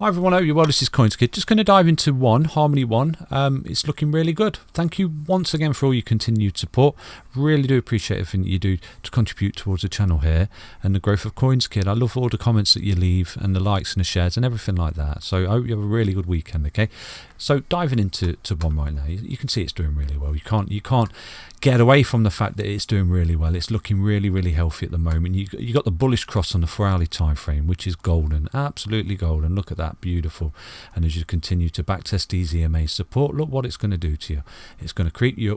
Hi everyone, hope you're well. This is CoinsKid. Just going to dive into Harmony One. It's looking really good. Thank you once again for all your continued support. Really do appreciate everything that you do to contribute towards the channel here and the growth of CoinsKid. I love all the comments that you leave and the likes and the shares and everything like that. So I hope you have a really good weekend. Okay, so diving into one right now, you can see it's doing really well. You can't get away from the fact that it's doing really well. It's looking really healthy at the moment. You got the bullish cross on the 4-hourly time frame, which is golden, absolutely golden. Look at that, beautiful. And as you continue to backtest these EMA support, look what it's going to do to you. It's going to creep you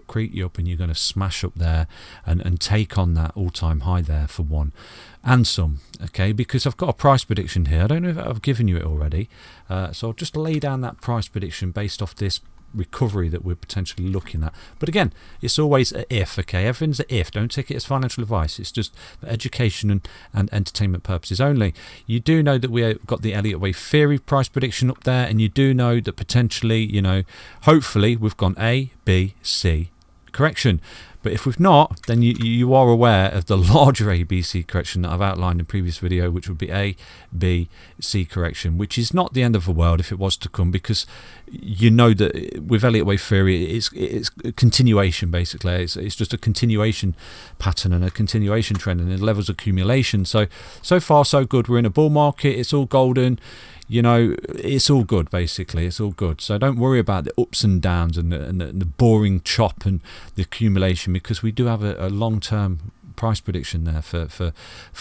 up, and you're going to smash up there and take on that all-time high there for one and some. Okay, because I've got a price prediction here. I don't know if I've given you it already, so I'll just lay down that price prediction based off this recovery that we're potentially looking at. But again, it's always a if. Okay, everything's a if. Don't take it as financial advice. It's just for education and entertainment purposes only. You do know that we've got the Elliott Wave theory price prediction up there, and you do know that potentially, hopefully we've gone A, B, C correction. But if we've not, then you are aware of the larger ABC correction that I've outlined in previous video, which would be A, B, C correction, which is not the end of the world if it was to come, because you know that with Elliott Wave theory, it's a continuation basically. It's just a continuation pattern and a continuation trend, and the levels of accumulation. So far so good. We're in a bull market. It's all golden. It's all good, basically. It's all good. So don't worry about the ups and downs and the boring chop and the accumulation, because we do have a long-term price prediction there for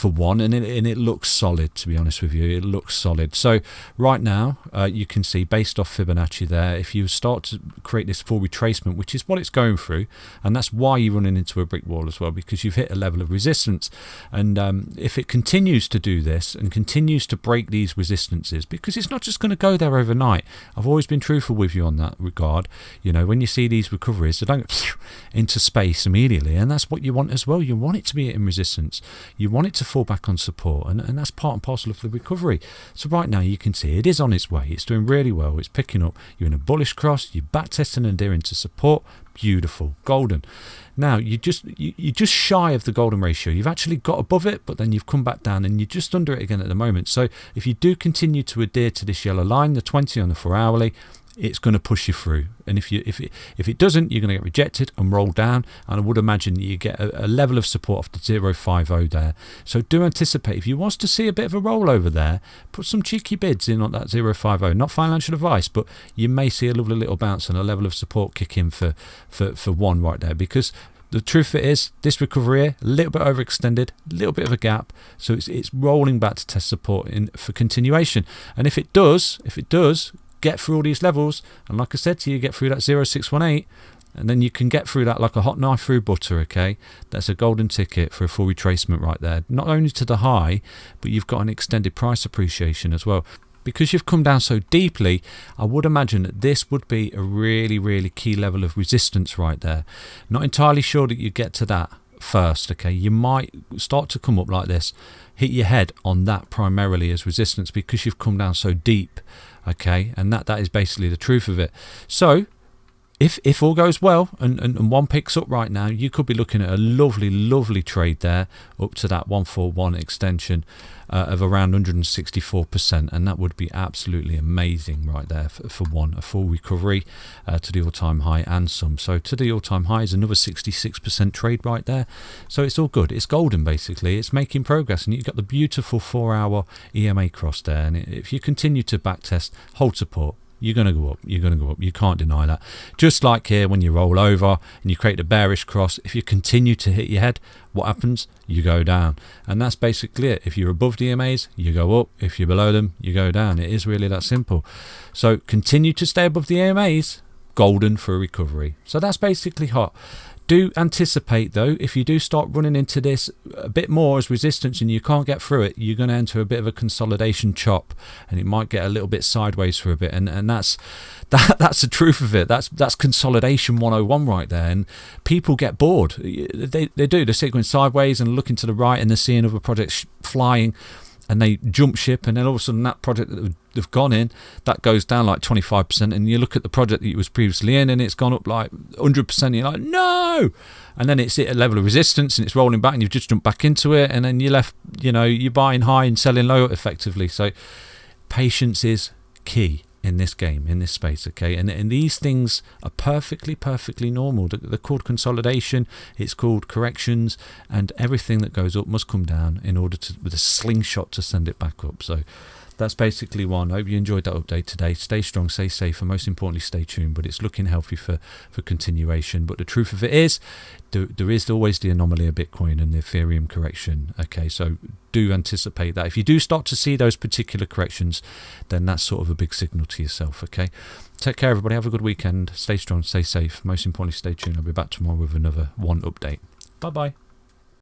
one, and it looks solid, to be honest with you. It looks solid. So right now, you can see based off Fibonacci there, if you start to create this full retracement, which is what it's going through, and that's why you're running into a brick wall as well, because you've hit a level of resistance. And if it continues to do this and continues to break these resistances, because it's not just going to go there overnight. I've always been truthful with you on that regard. When you see these recoveries, they don't go into space immediately, and that's what you want as well. You want it to be in resistance. You want it to fall back on support, and that's part and parcel of the recovery. So right now you can see it is on its way. It's doing really well. It's picking up. You're in a bullish cross. You're back testing and adhering to support. Beautiful, golden. Now you're just shy of the golden ratio. You've actually got above it, but then you've come back down, and you're just under it again at the moment. So if you do continue to adhere to this yellow line, the 20 on the 4-hourly, it's going to push you through. And if it doesn't, you're going to get rejected and roll down, and I would imagine that you get a level of support off the 050 there. So do anticipate, if you want to see a bit of a rollover there, put some cheeky bids in on that 050. Not financial advice, but you may see a lovely little bounce and a level of support kick in for one right there, because the truth of it is, this recovery here, a little bit overextended, a little bit of a gap, so it's rolling back to test support for continuation. And if it does get through all these levels, and like I said to you, get through that 0618, and then you can get through that like a hot knife through butter. Okay, that's a golden ticket for a full retracement right there, not only to the high, but you've got an extended price appreciation as well. Because you've come down so deeply, I would imagine that this would be a really key level of resistance right there. Not entirely sure that you get to that first. Okay, you might start to come up like this, hit your head on that primarily as resistance, because you've come down so deep. Okay, and that is basically the truth of it. So if all goes well and one picks up right now, you could be looking at a lovely trade there up to that 141 extension of around 164%, and that would be absolutely amazing right there for one, a full recovery to the all-time high and some. So to the all-time high is another 66% trade right there. So it's all good. It's golden basically. It's making progress, and you've got the beautiful 4-hour EMA cross there, and if you continue to backtest, hold support, you're going to go up. You're going to go up. You can't deny that. Just like here, when you roll over and you create a bearish cross, if you continue to hit your head, what happens? You go down. And that's basically it. If you're above the EMAs, you go up. If you're below them, you go down. It is really that simple. So continue to stay above the EMAs, golden for a recovery. So that's basically hot. Do anticipate though, if you do start running into this a bit more as resistance and you can't get through it, you're going to enter a bit of a consolidation chop, and it might get a little bit sideways for a bit, and that's the truth of it. That's consolidation 101 right there, and people get bored. They do. They're sitting sideways and looking to the right, and they're seeing other projects flying, and they jump ship, and then all of a sudden that project that they've gone in, that goes down like 25%, and you look at the project that you was previously in and it's gone up like 100%, and you're like, no, and then it's at a level of resistance and it's rolling back and you've just jumped back into it, and then you're left, you're buying high and selling low effectively. So patience is key in this game, in this space, okay? And these things are perfectly normal. They're called consolidation, it's called corrections, and everything that goes up must come down in order to, with a slingshot, to send it back up. So that's basically one. I hope you enjoyed that update today. Stay strong, stay safe, and most importantly, stay tuned. But it's looking healthy for continuation. But the truth of it is, there is always the anomaly of Bitcoin and the Ethereum correction. Okay, so do anticipate that. If you do start to see those particular corrections, then that's sort of a big signal to yourself. Okay, take care, everybody. Have a good weekend. Stay strong, stay safe. Most importantly, stay tuned. I'll be back tomorrow with another one update. Bye bye.